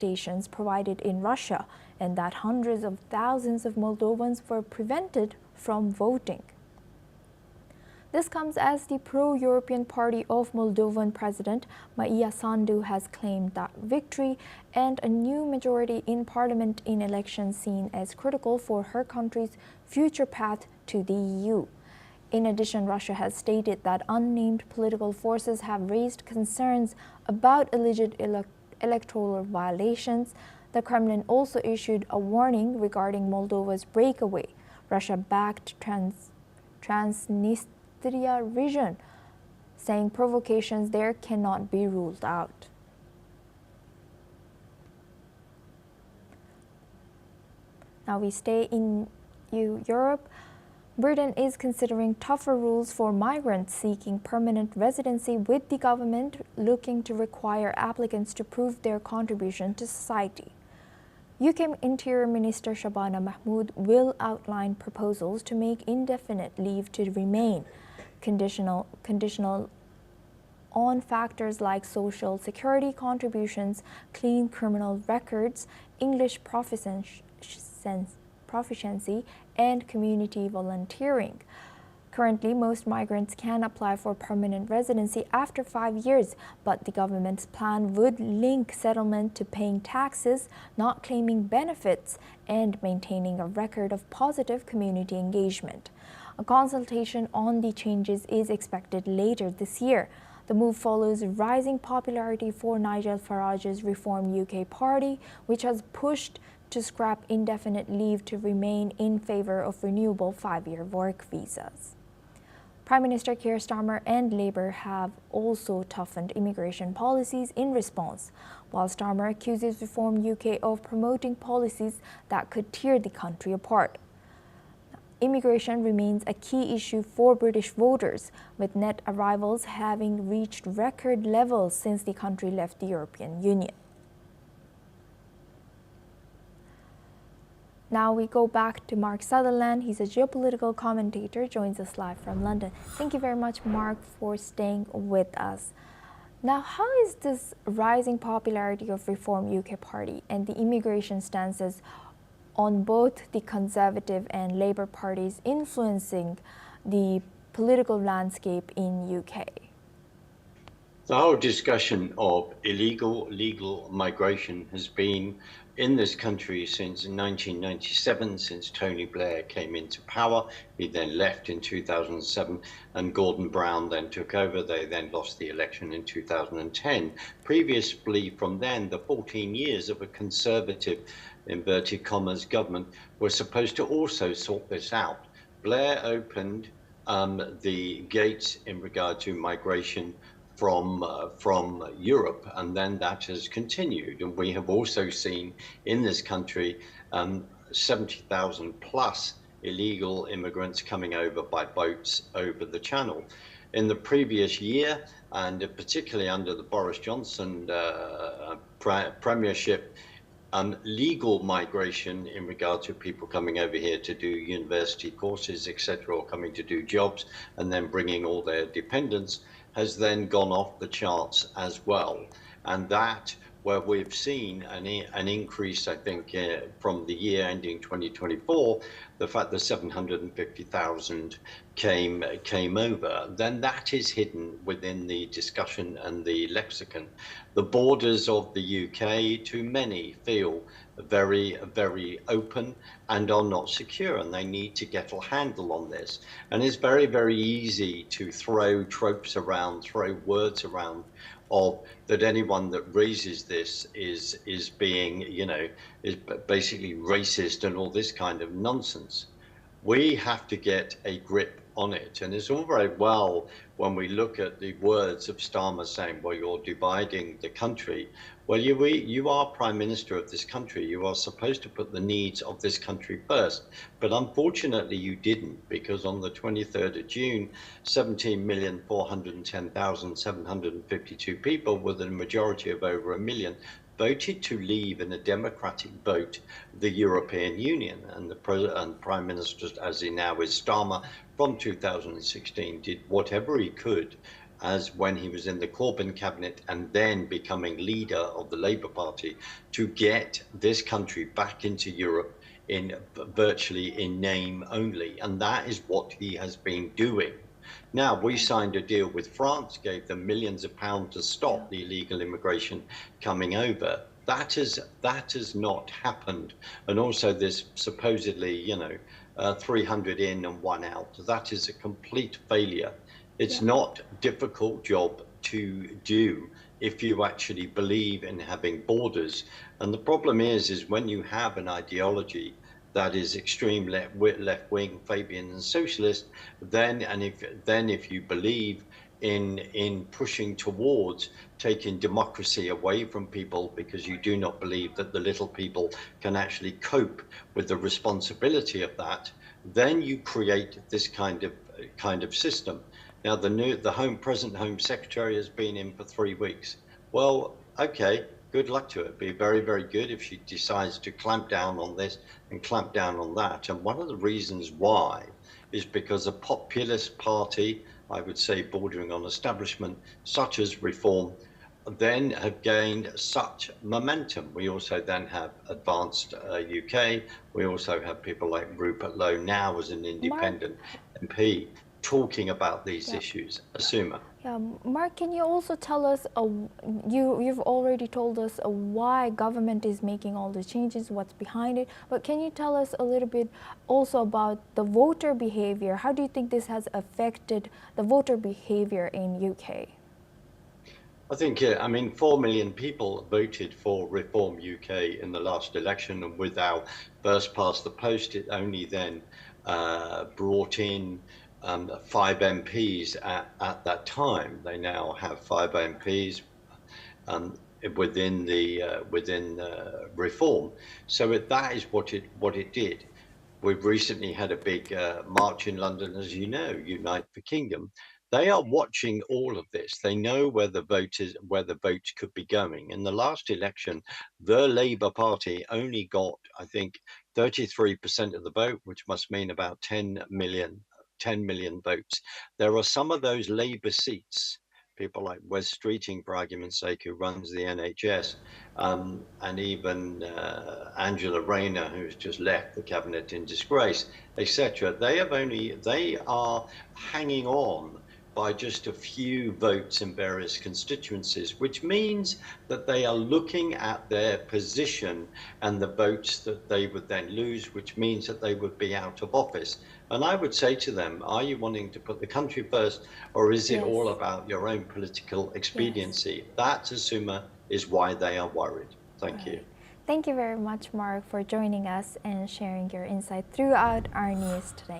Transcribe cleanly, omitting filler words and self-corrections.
stations provided in Russia, and that hundreds of thousands of Moldovans were prevented from voting. This comes as the pro-European party of Moldovan President Maia Sandu has claimed that victory and a new majority in parliament in elections seen as critical for her country's future path to the EU. In addition, Russia has stated that unnamed political forces have raised concerns about alleged electoral violations. The Kremlin also issued a warning regarding Moldova's breakaway Russia-backed Transnistria region, saying provocations there cannot be ruled out. Now we stay in Europe. Britain is considering tougher rules for migrants seeking permanent residency, with the government looking to require applicants to prove their contribution to society. UK Interior Minister Shabana Mahmood will outline proposals to make indefinite leave to remain conditional on factors like social security contributions, clean criminal records, English proficiency, and community volunteering. Currently, most migrants can apply for permanent residency after 5 years, but the government's plan would link settlement to paying taxes, not claiming benefits, and maintaining a record of positive community engagement. A consultation on the changes is expected later this year. The move follows rising popularity for Nigel Farage's Reform UK party, which has pushed to scrap indefinite leave to remain in favor of renewable 5-year work visas. Prime Minister Keir Starmer and Labour have also toughened immigration policies in response, while Starmer accuses Reform UK of promoting policies that could tear the country apart. Immigration remains a key issue for British voters, with net arrivals having reached record levels since the country left the European Union. Now we go back to Mark Sutherland. He's a geopolitical commentator, joins us live from London. Thank you very much, Mark, for staying with us. Now, how is this rising popularity of Reform UK Party and the immigration stances on both the Conservative and Labour parties influencing the political landscape in UK? The whole discussion of legal migration has been in this country since 1997, since Tony Blair came into power. He then left in 2007, and Gordon Brown then took over. They then lost the election in 2010. Previously from then, the 14 years of a conservative, inverted commas, government were supposed to also sort this out. Blair opened the gates in regard to migration from Europe, and then that has continued. And we have also seen in this country 70,000 plus illegal immigrants coming over by boats over the channel. In the previous year, and particularly under the Boris Johnson premiership, legal migration in regard to people coming over here to do university courses, etc., or coming to do jobs and then bringing all their dependents, has then gone off the charts as well. And that, where we've seen an increase, I think, from the year ending 2024, the fact that 750,000 came over, then that is hidden within the discussion and the lexicon. The borders of the UK, to many, feel very, very open and are not secure, and they need to get a handle on this. And it's very, very easy to throw tropes around, throw words around, of that anyone that raises this is being, is basically racist and all this kind of nonsense. We have to get a grip on it. And it's all very well when we look at the words of Starmer saying, well, you're dividing the country. Well, you are Prime Minister of this country. You are supposed to put the needs of this country first. But unfortunately, you didn't, because on the 23rd of June, 17,410,752 people, with a majority of over 1 million, voted to leave in a democratic vote the European Union. And the Prime Minister, as he now is, Starmer, from 2016, did whatever he could as when he was in the Corbyn cabinet and then becoming leader of the Labour Party, to get this country back into Europe in virtually in name only. And that is what he has been doing. Now, we signed a deal with France, gave them millions of pounds to Yeah. stop the illegal immigration coming over. That has not happened. And also this supposedly, 300 in and one out. That is a complete failure. It's Yeah. not a difficult job to do if you actually believe in having borders. And the problem is when you have an ideology that is extreme left wing, Fabian and socialist, then if you believe in pushing towards taking democracy away from people because you do not believe that the little people can actually cope with the responsibility of that, then you create this kind of system. Now the present home secretary has been in for 3 weeks. Well, okay, good luck to it. Be very, very good if she decides to clamp down on this and clamp down on that. And one of the reasons why is because a populist party, I would say bordering on establishment, such as Reform, then have gained such momentum. We also then have advanced UK. We also have people like Rupert Lowe now as an Mark, independent MP talking about these yeah. issues. Asuma. Yeah, Mark, can you also tell us, you've already told us why government is making all the changes, what's behind it, but can you tell us a little bit also about the voter behavior? How do you think this has affected the voter behavior in UK? I think, 4 million people voted for Reform UK in the last election, and with our first past the post, it only then brought in 5 MPs at that time. They now have 5 MPs um, within Reform. So that is what it did. We've recently had a big march in London, as you know, Unite for Kingdom. They are watching all of this. They know where the votes could be going. In the last election, the Labour Party only got, I think, 33% of the vote, which must mean about 10 million votes. There are some of those Labour seats, people like Wes Streeting, for argument's sake, who runs the NHS, and even Angela Rayner, who's just left the cabinet in disgrace, etc. They are hanging on by just a few votes in various constituencies, which means that they are looking at their position and the votes that they would then lose, which means that they would be out of office. And I would say to them, are you wanting to put the country first, or is it Yes, all about your own political yes. expediency? That, Asuma, is why they are worried. Thank you. Right. Thank you very much, Mark, for joining us and sharing your insight throughout our news today.